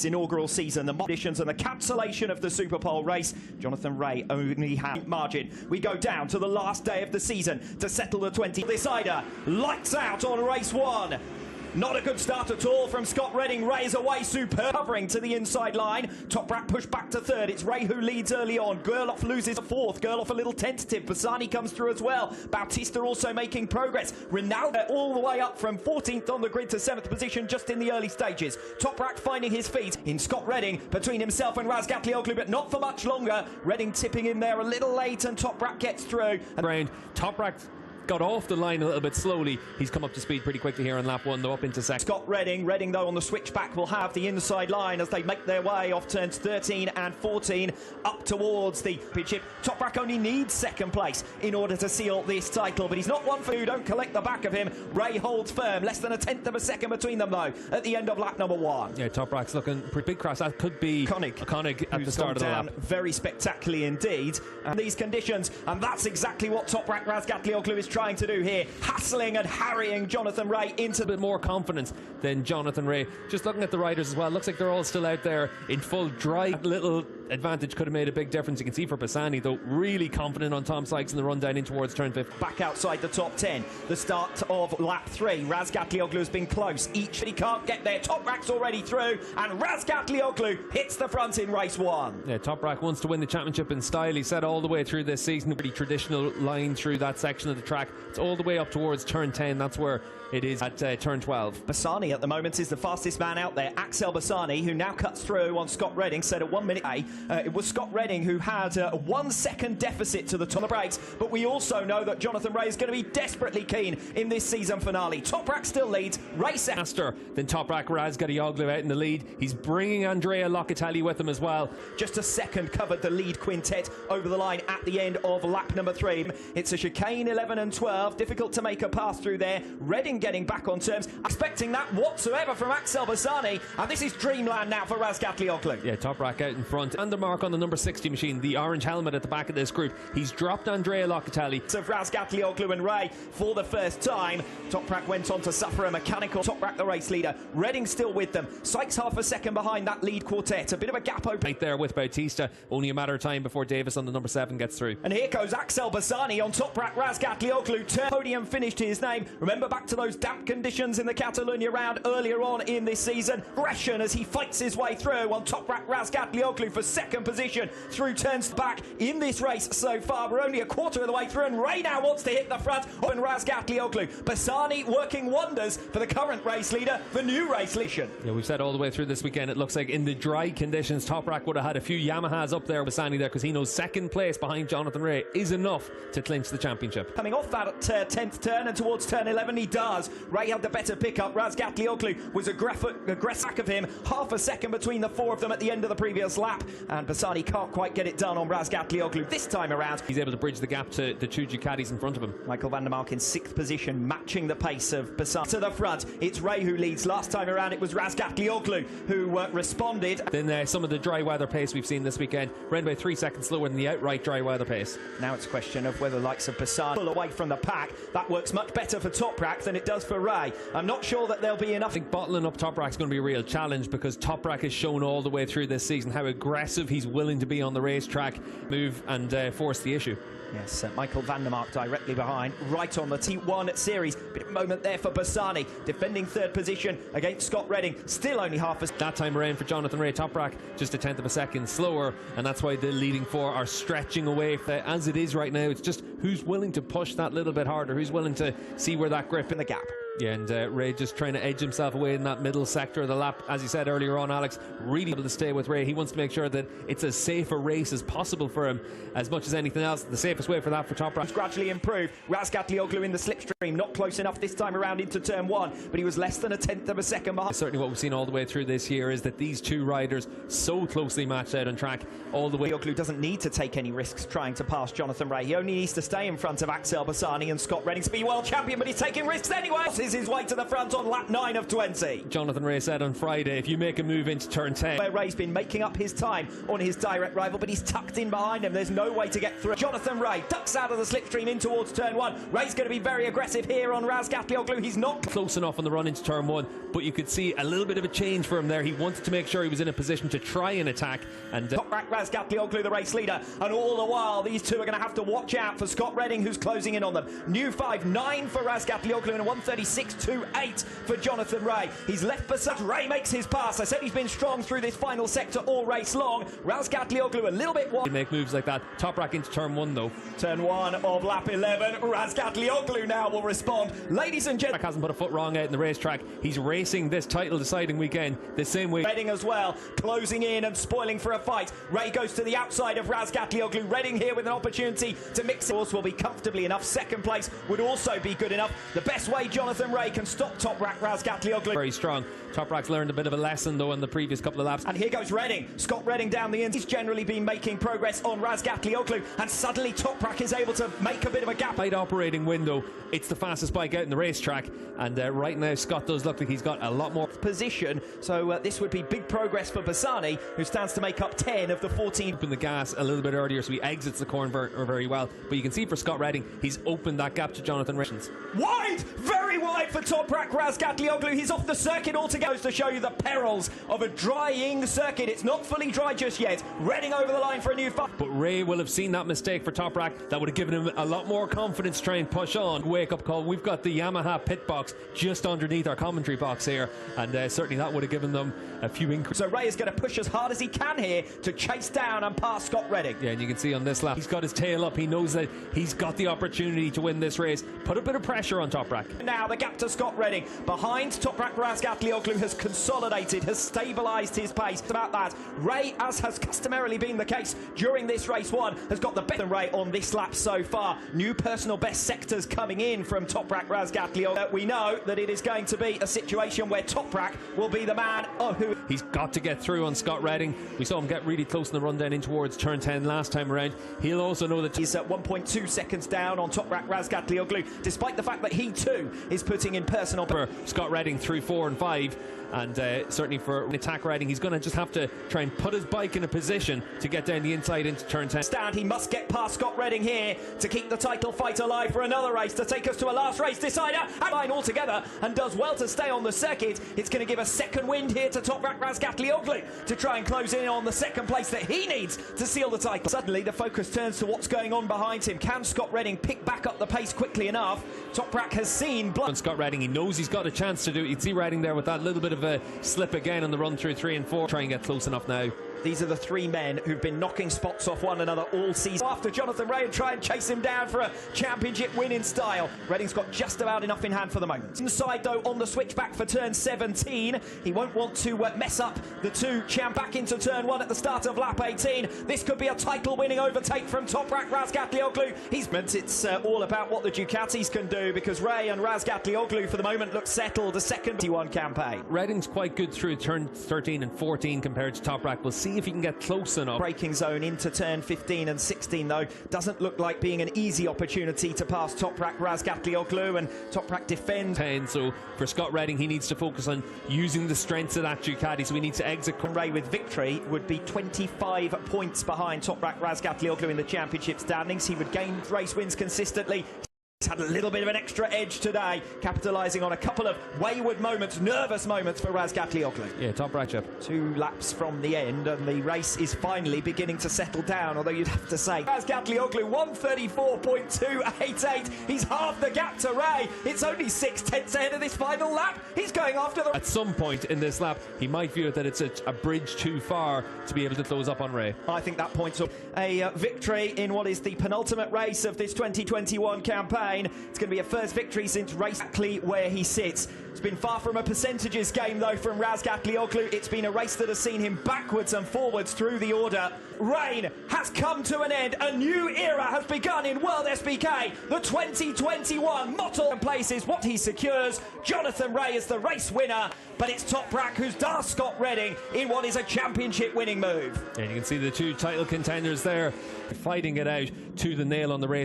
Inaugural season, the conditions and the cancellation of the Super Pole race. Jonathan Rea only had margin. We go down to the last day of the season to settle the 20 decider. Lights out on race 1. Not a good start at all from Scott Redding. Rea's away, superb covering to the inside line. Toprak pushed back to third. It's Rea who leads early on. Gerloff loses fourth. Gerloff a little tentative. Bassani comes through as well. Bautista also making progress. Ronaldo all the way up from 14th on the grid to 7th position just in the early stages. Toprak finding his feet in Scott Redding between himself and Razgatlioglu, but not for much longer. Redding tipping in there a little late and Toprak gets through. Toprak got off the line a little bit slowly. He's come up to speed pretty quickly here on lap 1, though, up into second. Scott Redding though on the switchback will have the inside line as they make their way off turns 13 and 14 up towards the championship. Toprak only needs second place in order to seal this title, but he's not one for who don't collect the back of him. Rea holds firm, less than a tenth of a second between them though at the end of lap number 1. Yeah, Toprak's looking pretty big crash. That could be Koenig at the start of the lap. Very spectacularly indeed. And these conditions, and that's exactly what Toprak Razgatlioglu is trying to do here, hassling and harrying Jonathan Rea into a bit more confidence than Jonathan Rea. Just looking at the riders as well, looks like they're all still out there in full drive. That little advantage could have made a big difference. You can see for Bassani though, really confident on Tom Sykes in the run down in towards turn 5. Back outside the top 10, the start of lap 3. Razgatlioglu has been close, he can't get there. Toprak's already through and Razgatlioglu hits the front in race 1. Yeah, Toprak wants to win the championship in style. He said all the way through this season, a pretty traditional line through that section of the track. It's all the way up towards turn 10, that's where it is at turn 12. Bassani at the moment is the fastest man out there. Axel Bassani, who now cuts through on Scott Redding, said at 1 minute it was Scott Redding who had a 1 second deficit to the top of the brakes, but we also know that Jonathan Rea is going to be desperately keen in this season finale. Toprak still leads, race faster than Toprak. Razgatlioglu out in the lead. He's bringing Andrea Locatelli with him as well. Just a second covered the lead quintet over the line at the end of lap number 3. It's a chicane 11 and 12, difficult to make a pass through there. Redding getting back on terms, expecting that whatsoever from Axel Bassani, and this is dreamland now for Razgatlioglu. Yeah, Toprak out in front. And the mark on the number 60 machine, the orange helmet at the back of this group. He's dropped Andrea Locatelli. So Razgatlioglu and Rea for the first time. Toprak went on to suffer a mechanical. Toprak the race leader, Redding still with them. Sykes half a second behind that lead quartet. A bit of a gap open. Right there with Bautista. Only a matter of time before Davis on the number 7 gets through. And here goes Axel Bassani on Toprak Razgatlioglu. Podium finish to his name. Remember back to those damp conditions in the Catalonia round earlier on in this season. Aggression as he fights his way through on Toprak Razgatlioglu for second position through turns back in this race so far. We're only a quarter of the way through and Rea now wants to hit the front on Razgatlioglu. Bassani working wonders for the current race leader, the new race leader. Yeah, we've said all the way through this weekend, it looks like in the dry conditions, Toprak would have had a few Yamahas up there with Bassani there because he knows second place behind Jonathan Rea is enough to clinch the championship. Coming off that 10th turn and towards turn 11, he does. Rea had the better pickup. Razgatlioglu was aggressive of him. Half a second between the 4 of them at the end of the previous lap, and Bassani can't quite get it done on Razgatlioglu this time around. He's able to bridge the gap to the 2 Ducatis in front of him. Michael van der Mark in 6th position, matching the pace of Bassani. To the front, it's Rea who leads. Last time around, it was Razgatlioglu who responded. Then some of the dry weather pace we've seen this weekend ran by 3 seconds slower than the outright dry weather pace. Now it's a question of whether the likes of Bassani pull away from the pack. That works much better for Toprak than it does for Rea. I'm not sure that there'll be enough. I think bottling up Toprak's going to be a real challenge because Toprak has shown all the way through this season how aggressive he's willing to be on the racetrack, move and force the issue. Yes, Michael van der Mark directly behind, right on the T1 series. Bit of a moment there for Bassani, defending 3rd position against Scott Redding. Still only half a... That time around for Jonathan Rea, Toprak just a tenth of a second slower, and that's why the leading 4 are stretching away. As it is right now, it's just who's willing to push that little bit harder, who's willing to see where that grip in the gap. Yeah, and Rea just trying to edge himself away in that middle sector of the lap. As you said earlier on, Alex, really able to stay with Rea. He wants to make sure that it's as safe a race as possible for him, as much as anything else. The safest way for that for Toprak. He's gradually improved. Razgatlioglu in the slipstream, not close enough this time around into turn 1, but he was less than a tenth of a second behind. Certainly what we've seen all the way through this year is that these 2 riders so closely matched out on track all the way. Lioglu doesn't need to take any risks trying to pass Jonathan Rea. He only needs to stay in front of Axel Bassani and Scott Redding to be world champion, but he's taking risks anyway. forces his way to the front on lap 9 of 20. Jonathan Ray said on Friday, if you make a move into turn 10. Where Ray's been making up his time on his direct rival, but he's tucked in behind him. There's no way to get through. Jonathan Ray ducks out of the slipstream in towards turn 1. Ray's going to be very aggressive here on Razgatlioglu. He's not close enough on the run into turn 1, but you could see a little bit of a change for him there. He wanted to make sure he was in a position to try and attack. And Toprak Razgatlioglu, the race leader, and all the while these two are going to have to watch out for Scott Redding, who's closing in on them. New 5.9 for Razgatlioglu and a 1:36.28 for Jonathan Ray. He's left beside. Ray makes his pass. I said he's been strong through this final sector all race long. Razgatlioglu a little bit wide. Make moves like that. Toprak into turn 1 though. Turn 1 of lap 11. Razgatlioglu now will respond. Ladies and gentlemen, hasn't put a foot wrong out in the racetrack. He's racing this title deciding weekend the same way. Redding as well, closing in and spoiling for a fight. Ray goes to the outside of Razgatlioglu. Redding here with an opportunity to mix it. Will be comfortably enough. Second place would also be good enough. The best way Jonathan Ray can stop Toprak Razgatlioglu. Very strong. Toprak's learned a bit of a lesson though in the previous couple of laps. And here goes Redding. Scott Redding down the end. He's generally been making progress on Razgatlioglu, and suddenly Toprak is able to make a bit of a gap. Tight operating window. It's the fastest bike out in the racetrack, and right now Scott does look like he's got a lot more position. So this would be big progress for Bassani, who stands to make up 10 of the 14. Open the gas a little bit earlier, so he exits the corner very well. But you can see for Scott Redding, he's opened that gap to Jonathan Ray. Wide, very wide for Toprak Razgatlioglu. He's off the circuit altogether. To show you the perils of a drying circuit. It's not fully dry just yet. Redding over the line for a new fight. But Ray will have seen that mistake for Toprak. That would have given him a lot more confidence to try and push on. Wake up call. We've got the Yamaha pit box just underneath our commentary box here, and certainly that would have given them a few increases. So Ray is going to push as hard as he can here to chase down and pass Scott Redding. Yeah, and you can see on this lap, he's got his tail up. He knows that he's got the opportunity to win this race. Put a bit of pressure on Toprak. Now the gap to Scott Redding behind Toprak Razgatlioglu has consolidated, has stabilised his pace. About that, Ray, as has customarily been the case during this race 1, has got the better Ray on this lap so far. New personal best sectors coming in from Toprak Razgatlioglu. We know that it is going to be a situation where Toprak will be the man who... He's got to get through on Scott Redding. We saw him get really close in the run down in towards turn 10 last time around. He'll also know that he's at 1.2 seconds down on Toprak Razgatlioglu, despite the fact that he too is putting in personal... For Scott Redding through 4 and 5. And certainly for an attack riding, he's going to just have to try and put his bike in a position to get down the inside into turn 10. Stand, he must get past Scott Redding here to keep the title fight alive for another race, to take us to a last race decider. Line altogether and does well to stay on the circuit. It's going to give a second wind here to Toprak Razgatlioglu to try and close in on the second place that he needs to seal the title. Suddenly the focus turns to what's going on behind him. Can Scott Redding pick back up the pace quickly enough? Toprak has seen blood. And Scott Redding, he knows he's got a chance to do it. You'd see Redding there with that little bit of a slip again on the run through 3 and 4. Try and get close enough now. These are the three men who've been knocking spots off one another all season. After Jonathan Ray and try and chase him down for a championship win in style. Redding's got just about enough in hand for the moment. Inside though on the switchback for turn 17. He won't want to mess up the two champ back into turn 1 at the start of lap 18. This could be a title winning overtake from Toprak Razgatlioglu. It's all about what the Ducatis can do, because Ray and Razgatlioglu for the moment look settled. A second 21 campaign. Redding's quite good through turn 13 and 14 compared to Toprak. We'll see if he can get close enough. Braking zone into turn 15 and 16 though doesn't look like being an easy opportunity to pass Toprak Razgatlioglu, and Toprak defends 10. So for Scott Redding, he needs to focus on using the strengths of that Ducati, so he needs to exit. Ray with victory would be 25 points behind Toprak Razgatlioglu in the championship standings. He would gain race wins consistently. He's had a little bit of an extra edge today, capitalising on a couple of wayward moments, nervous moments for Razgatlioglu. Yeah, Toprak chap. 2 laps from the end, and the race is finally beginning to settle down, although you'd have to say Razgatlioglu 1:34.288. He's half the gap to Ray. It's only 6/10 ahead of this final lap. He's going after the... At some point in this lap, he might view it that it's a bridge too far to be able to close up on Ray. I think that points up a victory in what is the penultimate race of this 2021 campaign. It's going to be a first victory since race exactly where he sits. It's been far from a percentages game though from Razgatlioglu. It's been a race that has seen him backwards and forwards through the order. Reign has come to an end. A new era has begun in WorldSBK. The 2021 motto in place is what he secures. Jonathan Ray is the race winner, but it's Toprak who's dashed Scott Redding in what is a championship winning move. And you can see the two title contenders there fighting it out to the nail on the race.